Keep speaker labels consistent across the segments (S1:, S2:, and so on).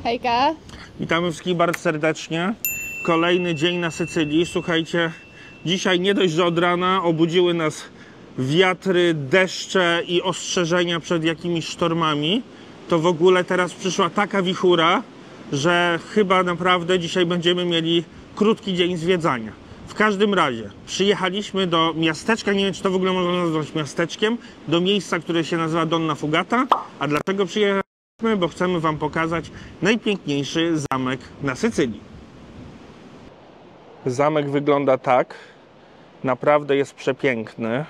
S1: Hejka.
S2: Witamy wszystkich bardzo serdecznie. Kolejny dzień na Sycylii. Słuchajcie, dzisiaj nie dość, że od rana obudziły nas wiatry, deszcze i ostrzeżenia przed jakimiś sztormami, to w ogóle teraz przyszła taka wichura, że chyba naprawdę dzisiaj będziemy mieli krótki dzień zwiedzania. W każdym razie przyjechaliśmy do miasteczka, nie wiem, czy to w ogóle można nazwać miasteczkiem, do miejsca, które się nazywa Donna Fugata, a dlaczego przyjechaliśmy? Bo chcemy wam pokazać najpiękniejszy zamek na Sycylii. Zamek wygląda tak. Naprawdę jest przepiękny.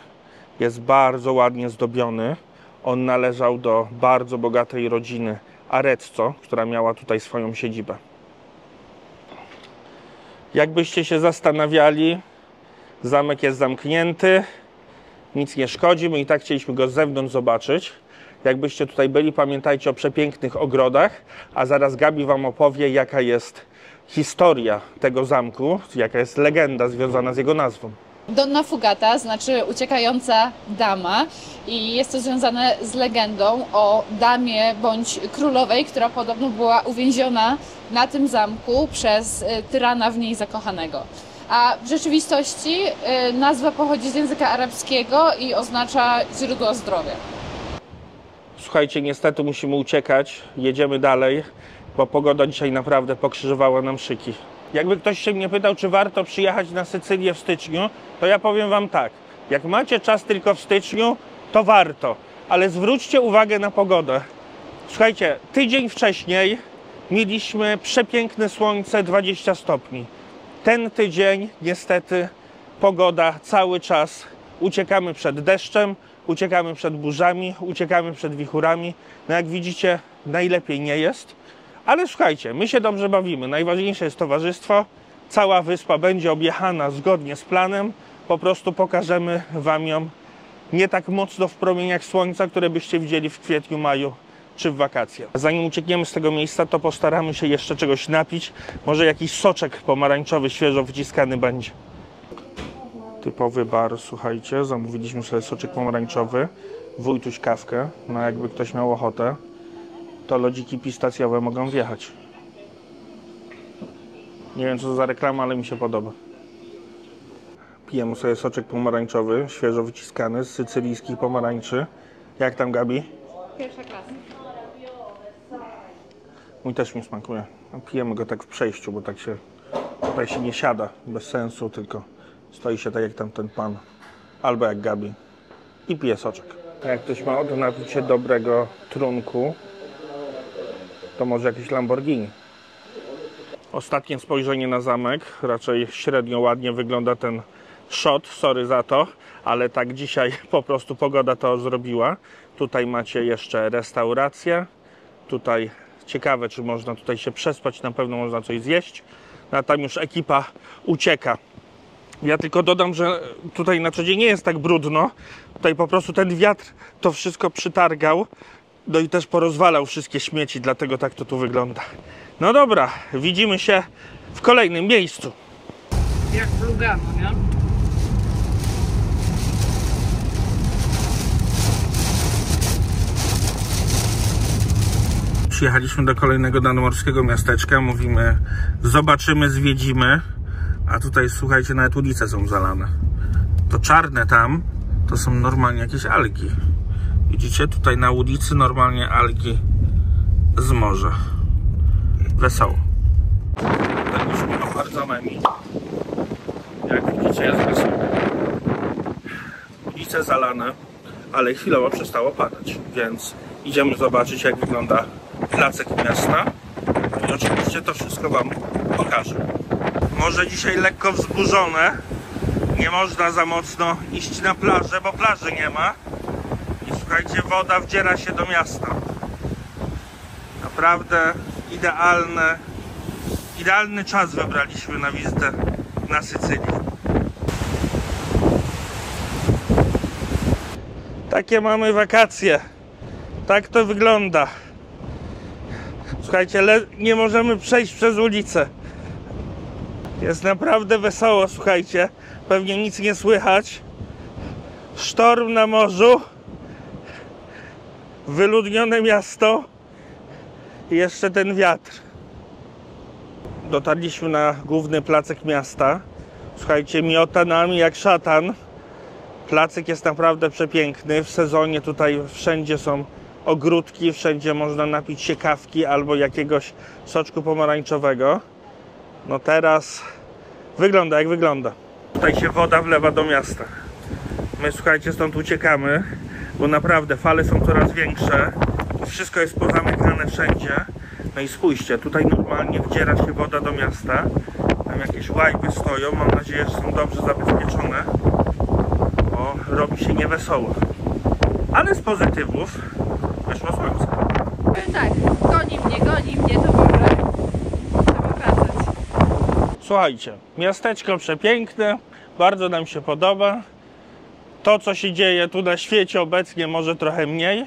S2: Jest bardzo ładnie zdobiony. On należał do bardzo bogatej rodziny Arezzo, która miała tutaj swoją siedzibę. Jakbyście się zastanawiali, zamek jest zamknięty. Nic nie szkodzi. My i tak chcieliśmy go z zewnątrz zobaczyć. Jakbyście tutaj byli, pamiętajcie o przepięknych ogrodach, a zaraz Gabi wam opowie, jaka jest historia tego zamku, jaka jest legenda związana z jego nazwą.
S1: Donna Fugata znaczy uciekająca dama i jest to związane z legendą o damie bądź królowej, która podobno była uwięziona na tym zamku przez tyrana w niej zakochanego. A w rzeczywistości nazwa pochodzi z języka arabskiego i oznacza źródło zdrowia.
S2: Słuchajcie, niestety musimy uciekać, jedziemy dalej, bo pogoda dzisiaj naprawdę pokrzyżowała nam szyki. Jakby ktoś się mnie pytał, czy warto przyjechać na Sycylię w styczniu, to ja powiem wam tak, jak macie czas tylko w styczniu, to warto, ale zwróćcie uwagę na pogodę. Słuchajcie, tydzień wcześniej mieliśmy przepiękne słońce, 20 stopni. Ten tydzień niestety pogoda cały czas, uciekamy przed deszczem, uciekamy przed burzami, uciekamy przed wichurami. No jak widzicie, najlepiej nie jest. Ale słuchajcie, my się dobrze bawimy. Najważniejsze jest towarzystwo. Cała wyspa będzie objechana zgodnie z planem. Po prostu pokażemy wam ją nie tak mocno w promieniach słońca, które byście widzieli w kwietniu, maju czy w wakacje. Zanim uciekniemy z tego miejsca, to postaramy się jeszcze czegoś napić. Może jakiś soczek pomarańczowy, świeżo wyciskany będzie. Typowy bar, słuchajcie, zamówiliśmy sobie soczek pomarańczowy, Wójtuś kawkę, no jakby ktoś miał ochotę, to lodziki pistacjowe mogą wjechać. Nie wiem, co to za reklama, ale mi się podoba. Pijemy sobie soczek pomarańczowy, świeżo wyciskany z sycylijskich pomarańczy. Jak tam, Gabi?
S1: Pierwsza klasa.
S2: Mój też mi smakuje. Pijemy go tak w przejściu, bo tak się tutaj się nie siada, bez sensu, tylko stoi się tak jak tamten pan, albo jak Gabi, i pije soczek. A jak ktoś ma ochotę napić się dobrego trunku, to może jakieś Lamborghini. Ostatnie spojrzenie na zamek, raczej średnio ładnie wygląda ten shot, sorry za to, ale tak dzisiaj po prostu pogoda to zrobiła. Tutaj macie jeszcze restaurację, tutaj ciekawe, czy można tutaj się przespać, na pewno można coś zjeść, no a tam już ekipa ucieka. Ja tylko dodam, że tutaj na co dzień nie jest tak brudno. Tutaj po prostu ten wiatr to wszystko przytargał. No i też porozwalał wszystkie śmieci, dlatego tak to tu wygląda. No dobra, widzimy się w kolejnym miejscu.
S1: Jak w Lugano, nie?
S2: Przyjechaliśmy do kolejnego nadmorskiego miasteczka. Mówimy, zobaczymy, zwiedzimy. A tutaj, słuchajcie, nawet ulice są zalane. To czarne tam, to są normalnie jakieś algi. Widzicie, tutaj na ulicy normalnie algi z morza. Wesoło. Tutaj już apartamentami. Jak widzicie, jest wesoło. Ulice zalane, ale chwilowo przestało padać, więc idziemy zobaczyć, jak wygląda placek miasta. I oczywiście to wszystko wam pokażę. Morze dzisiaj lekko wzburzone. Nie można za mocno iść na plażę, bo plaży nie ma. I słuchajcie, woda wdziera się do miasta. Naprawdę idealny czas wybraliśmy na wizytę na Sycylii. Takie mamy wakacje. Tak to wygląda. Słuchajcie, nie możemy przejść przez ulicę. Jest naprawdę wesoło, słuchajcie. Pewnie nic nie słychać. Sztorm na morzu. Wyludnione miasto. i jeszcze ten wiatr. Dotarliśmy na główny placek miasta. Słuchajcie, miota nami jak szatan. Placek jest naprawdę przepiękny. W sezonie tutaj wszędzie są ogródki, wszędzie można napić się kawki albo jakiegoś soczku pomarańczowego. No teraz wygląda jak wygląda. Tutaj się woda wlewa do miasta. My, słuchajcie, stąd uciekamy, bo naprawdę fale są coraz większe. Wszystko jest pozamykane wszędzie. No i spójrzcie, tutaj normalnie wdziera się woda do miasta. Tam jakieś łajby stoją, mam nadzieję, że są dobrze zabezpieczone. Bo robi się niewesoło. Ale z pozytywów wyszło słońce.
S1: Tak, goni mnie, to może trzeba wracać.
S2: Słuchajcie, miasteczko przepiękne, bardzo nam się podoba. To, co się dzieje tu na świecie obecnie, może trochę mniej,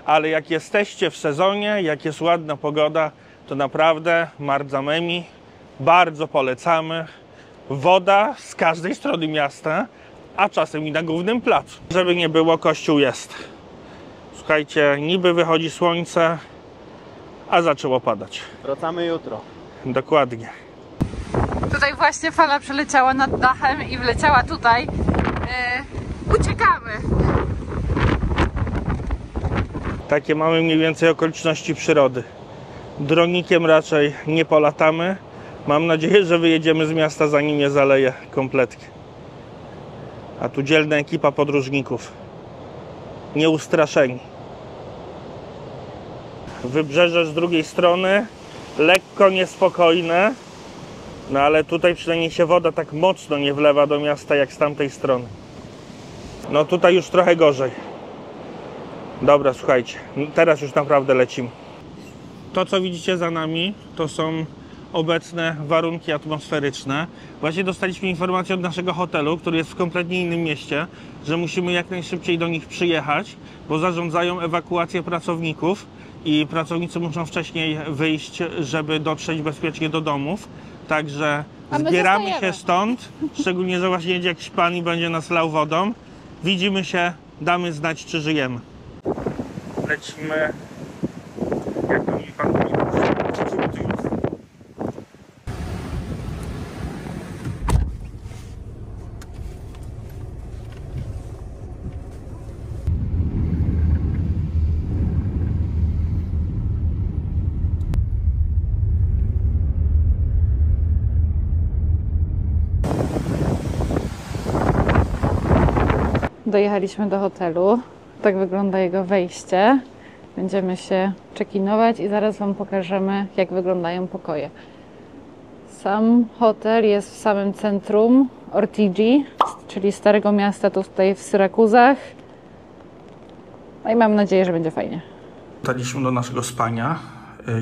S2: ale jak jesteście w sezonie, jak jest ładna pogoda, to naprawdę Marzamemi bardzo polecamy. Woda z każdej strony miasta, a czasem i na głównym placu. Żeby nie było, kościół jest. Słuchajcie, niby wychodzi słońce, a zaczęło padać.
S3: Wracamy jutro.
S2: Dokładnie.
S1: Tutaj właśnie fala przeleciała nad dachem i wleciała tutaj. Uciekamy!
S2: Takie mamy mniej więcej okoliczności przyrody. Dronikiem raczej nie polatamy. Mam nadzieję, że wyjedziemy z miasta, zanim je zaleje kompletnie. A tu dzielna ekipa podróżników. Nieustraszeni. Wybrzeże z drugiej strony. Lekko niespokojne. No ale tutaj przynajmniej się woda tak mocno nie wlewa do miasta jak z tamtej strony. No tutaj już trochę gorzej. Dobra, słuchajcie, teraz już naprawdę lecimy. To, co widzicie za nami, to są obecne warunki atmosferyczne. Właśnie dostaliśmy informację od naszego hotelu, który jest w kompletnie innym mieście, że musimy jak najszybciej do nich przyjechać, bo zarządzają ewakuację pracowników i pracownicy muszą wcześniej wyjść, żeby dotrzeć bezpiecznie do domów. Także zbieramy się stąd, szczególnie, że właśnie jedzie jakiś pan i będzie nas lał wodą. Widzimy się, damy znać, czy żyjemy. Lecimy, jak to mówi pan jutro.
S1: Dojechaliśmy do hotelu. Tak wygląda jego wejście. Będziemy się check-inować i zaraz Wam pokażemy, jak wyglądają pokoje. Sam hotel jest w samym centrum Ortigi, czyli starego miasta tutaj w Syrakuzach. No i mam nadzieję, że będzie fajnie.
S2: Dotarliśmy do naszego spania.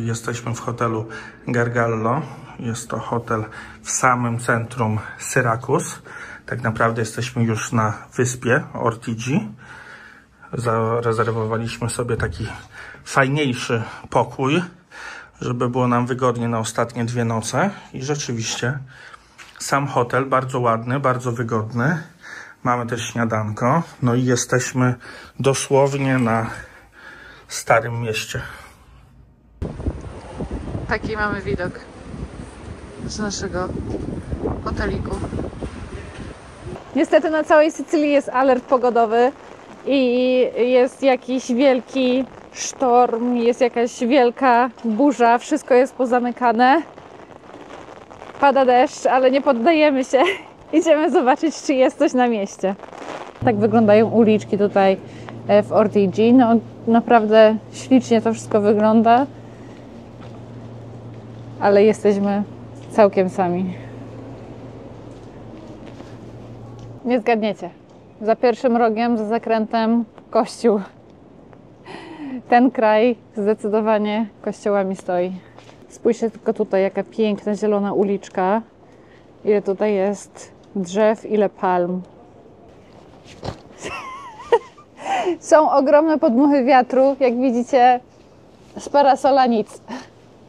S2: Jesteśmy w hotelu Gargallo. Jest to hotel w samym centrum Syrakus. Tak naprawdę jesteśmy już na wyspie Ortigi. Zarezerwowaliśmy sobie taki fajniejszy pokój, żeby było nam wygodnie na ostatnie 2 noce. I rzeczywiście sam hotel bardzo ładny, bardzo wygodny. Mamy też śniadanko. No i jesteśmy dosłownie na Starym Mieście.
S1: Taki mamy widok z naszego hoteliku. Niestety na całej Sycylii jest alert pogodowy i jest jakiś wielki sztorm, jest jakaś wielka burza, wszystko jest pozamykane. Pada deszcz, ale nie poddajemy się. Idziemy zobaczyć, czy jest coś na mieście. Tak wyglądają uliczki tutaj w Ortigi. No, naprawdę ślicznie to wszystko wygląda, ale jesteśmy całkiem sami. Nie zgadniecie. Za pierwszym rogiem, za zakrętem kościół. Ten kraj zdecydowanie kościołami stoi. Spójrzcie tylko tutaj, jaka piękna zielona uliczka. Ile tutaj jest drzew, ile palm. Są ogromne podmuchy wiatru. Jak widzicie, z parasola nic.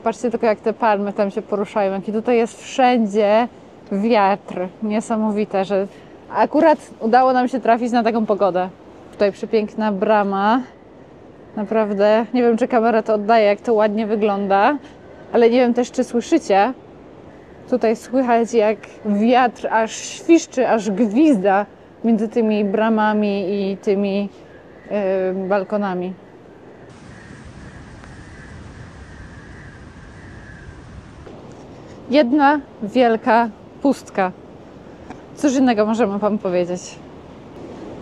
S1: Patrzcie tylko, jak te palmy tam się poruszają. Jaki tutaj jest wszędzie wiatr. Niesamowite, że akurat udało nam się trafić na taką pogodę. Tutaj przepiękna brama. Naprawdę, nie wiem, czy kamera to oddaje, jak to ładnie wygląda, ale nie wiem też, czy słyszycie. Tutaj słychać, jak wiatr aż świszczy, aż gwizda między tymi bramami i tymi balkonami. Jedna wielka pustka. Cóż innego możemy wam powiedzieć.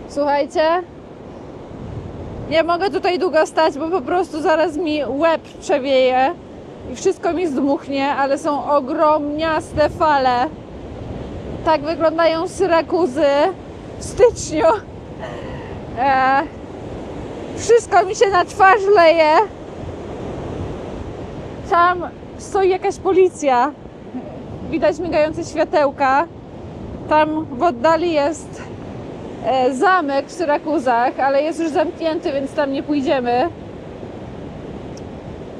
S1: Słuchajcie, nie mogę tutaj długo stać, bo po prostu zaraz mi łeb przewieje i wszystko mi zdmuchnie, ale są ogromniaste fale. Tak wyglądają Syrakuzy w styczniu. Wszystko mi się na twarz leje. Tam stoi jakaś policja. Widać migające światełka. Tam w oddali jest zamek w Syrakuzach, ale jest już zamknięty, więc tam nie pójdziemy.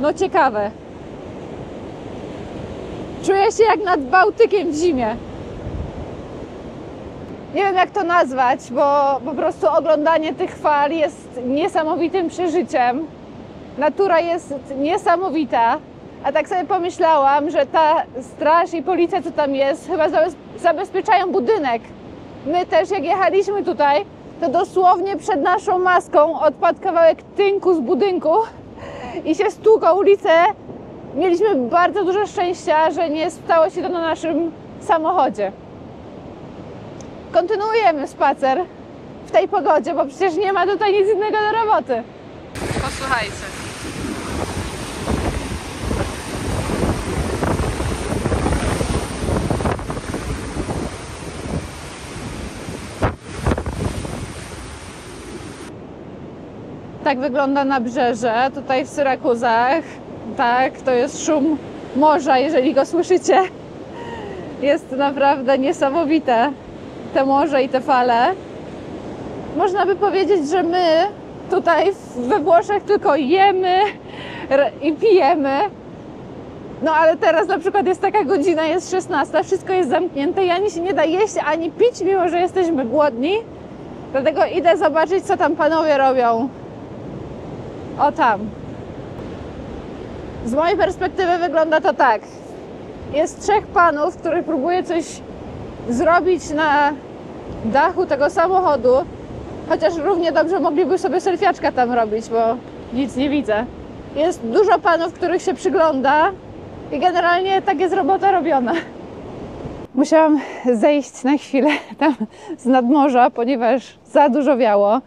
S1: No ciekawe. Czuję się jak nad Bałtykiem w zimie. Nie wiem, jak to nazwać, bo po prostu oglądanie tych fal jest niesamowitym przeżyciem. Natura jest niesamowita. A tak sobie pomyślałam, że ta straż i policja, co tam jest, chyba zabezpieczają budynek. My też, jak jechaliśmy tutaj, to dosłownie przed naszą maską odpadł kawałek tynku z budynku i się stłukło ulicę. Mieliśmy bardzo dużo szczęścia, że nie stało się to na naszym samochodzie. Kontynuujemy spacer w tej pogodzie, bo przecież nie ma tutaj nic innego do roboty. Posłuchajcie. Tak wygląda nabrzeże tutaj w Syrakuzach. Tak, to jest szum morza, jeżeli go słyszycie. Jest naprawdę niesamowite, te morze i te fale. Można by powiedzieć, że my tutaj we Włoszech tylko jemy i pijemy. No ale teraz na przykład jest taka godzina, jest 16, wszystko jest zamknięte i ani się nie da jeść, ani pić, mimo że jesteśmy głodni. Dlatego idę zobaczyć, co tam panowie robią. O tam. Z mojej perspektywy wygląda to tak. Jest 3 panów, których próbuje coś zrobić na dachu tego samochodu. Chociaż równie dobrze mogliby sobie selfiaczka tam robić, bo nic nie widzę. Jest dużo panów, których się przygląda i generalnie tak jest robota robiona. Musiałam zejść na chwilę tam z nadmorza, ponieważ za dużo wiało.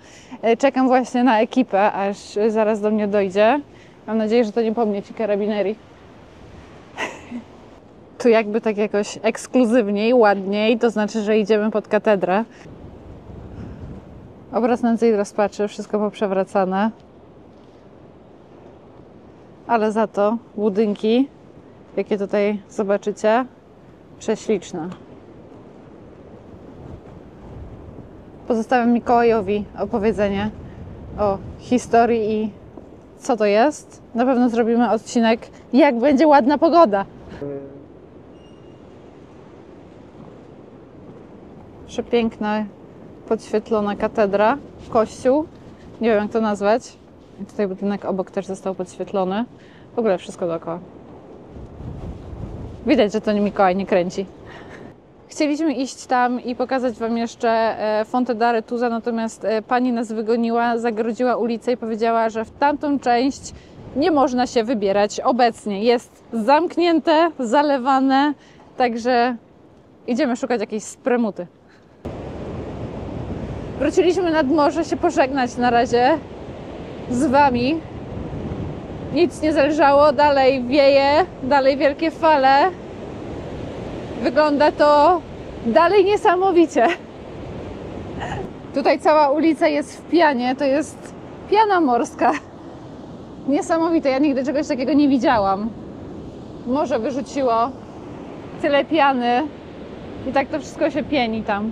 S1: Czekam właśnie na ekipę, aż zaraz do mnie dojdzie. Mam nadzieję, że to nie po mnie ci karabineri. Tu jakby tak jakoś ekskluzywniej, ładniej, to znaczy, że idziemy pod katedrę. Obraz nędzy i rozpaczy, wszystko poprzewracane. Ale za to budynki, jakie tutaj zobaczycie, prześliczne. Pozostawiam Mikołajowi opowiedzenie o historii i co to jest. Na pewno zrobimy odcinek, jak będzie ładna pogoda. Przepiękna, podświetlona katedra, kościół. Nie wiem, jak to nazwać. I tutaj budynek obok też został podświetlony. W ogóle wszystko dookoła. Widać, że to Mikołaj nie kręci. Chcieliśmy iść tam i pokazać wam jeszcze Fonte d'Aretusa, natomiast pani nas wygoniła, zagrodziła ulicę i powiedziała, że w tamtą część nie można się wybierać obecnie. Jest zamknięte, zalewane, także idziemy szukać jakiejś spremuty. Wróciliśmy nad morze się pożegnać na razie z wami. Nic nie zależało, dalej wieje, dalej wielkie fale. Wygląda to dalej niesamowicie. Tutaj cała ulica jest w pianie, to jest piana morska. Niesamowite, ja nigdy czegoś takiego nie widziałam. Morze wyrzuciło tyle piany i tak to wszystko się pieni tam.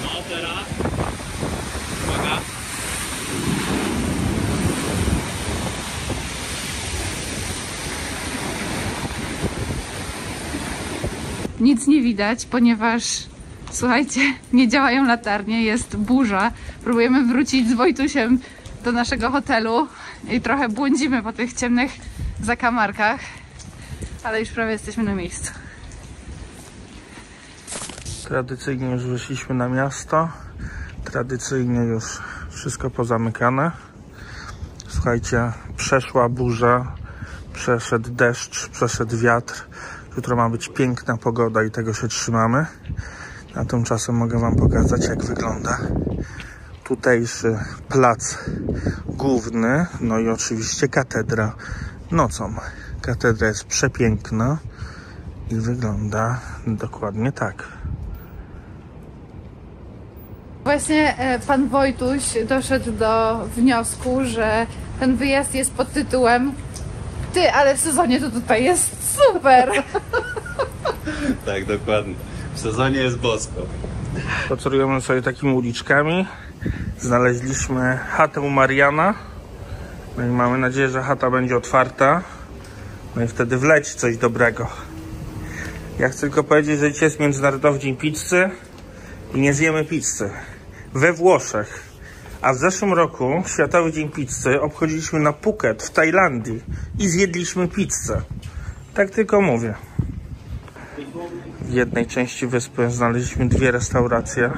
S3: No teraz. Uwaga.
S1: nic nie widać, ponieważ słuchajcie, nie działają latarnie, jest burza. Próbujemy wrócić z Wojtusiem do naszego hotelu i trochę błądzimy po tych ciemnych zakamarkach, ale już prawie jesteśmy na miejscu.
S2: Tradycyjnie już wyszliśmy na miasto. Tradycyjnie już wszystko pozamykane. Słuchajcie, przeszła burza, przeszedł deszcz, przeszedł wiatr. Jutro ma być piękna pogoda i tego się trzymamy. A tymczasem mogę wam pokazać, jak wygląda tutejszy plac główny. No i oczywiście katedra nocą. Katedra jest przepiękna i wygląda dokładnie tak.
S1: Właśnie pan Wojtuś doszedł do wniosku, że ten wyjazd jest pod tytułem Ty, ale w sezonie to tutaj jest super!
S3: Tak, dokładnie. W sezonie jest bosko.
S2: Spacerujemy sobie takimi uliczkami. Znaleźliśmy chatę u Mariana. No i mamy nadzieję, że chata będzie otwarta. No i wtedy wleci coś dobrego. Ja chcę tylko powiedzieć, że dzisiaj jest Międzynarodowy Dzień Pizzy i nie zjemy pizzy. We Włoszech. A w zeszłym roku Światowy Dzień Pizzy obchodziliśmy na Phuket w Tajlandii i zjedliśmy pizzę. Tak tylko mówię. W jednej części wyspy znaleźliśmy 2 restauracje,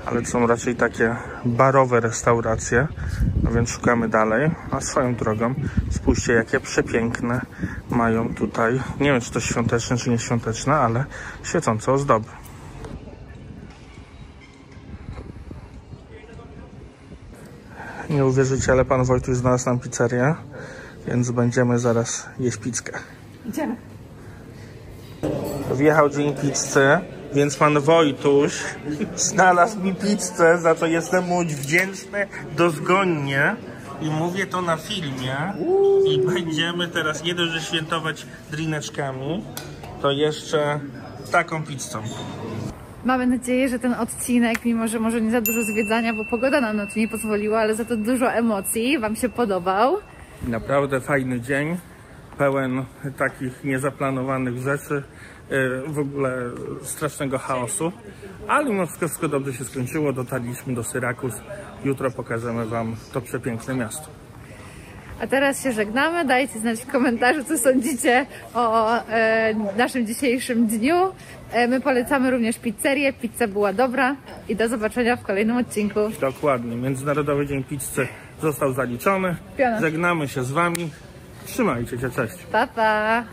S2: ale to są raczej takie barowe restauracje, no więc szukamy dalej. A swoją drogą spójrzcie, jakie przepiękne mają tutaj, nie wiem czy to świąteczne czy nieświąteczne, ale świecące ozdoby. Nie uwierzycie, ale pan Wojtuś znalazł nam pizzerię, więc będziemy zaraz jeść pizzkę.
S1: Idziemy.
S2: Wjechał dzień pizzy, więc pan Wojtuś znalazł mi pizzę, za co jestem mu wdzięczny dozgonnie. I mówię to na filmie. I będziemy teraz nie dość, że świętować drineczkami, to jeszcze taką pizzą.
S1: Mamy nadzieję, że ten odcinek, mimo że może nie za dużo zwiedzania, bo pogoda nam na to nie pozwoliła, ale za to dużo emocji, wam się podobał.
S2: Naprawdę fajny dzień, pełen takich niezaplanowanych rzeczy, w ogóle strasznego chaosu, ale mimo wszystko dobrze się skończyło, dotarliśmy do Syrakus. Jutro pokażemy wam to przepiękne miasto.
S1: A teraz się żegnamy, dajcie znać w komentarzu, co sądzicie o naszym dzisiejszym dniu. My polecamy również pizzerię, pizza była dobra i do zobaczenia w kolejnym odcinku.
S2: Dokładnie, Międzynarodowy Dzień Pizzy został zaliczony.
S1: Piona.
S2: Żegnamy się z wami. Trzymajcie się, cześć.
S1: Pa, pa!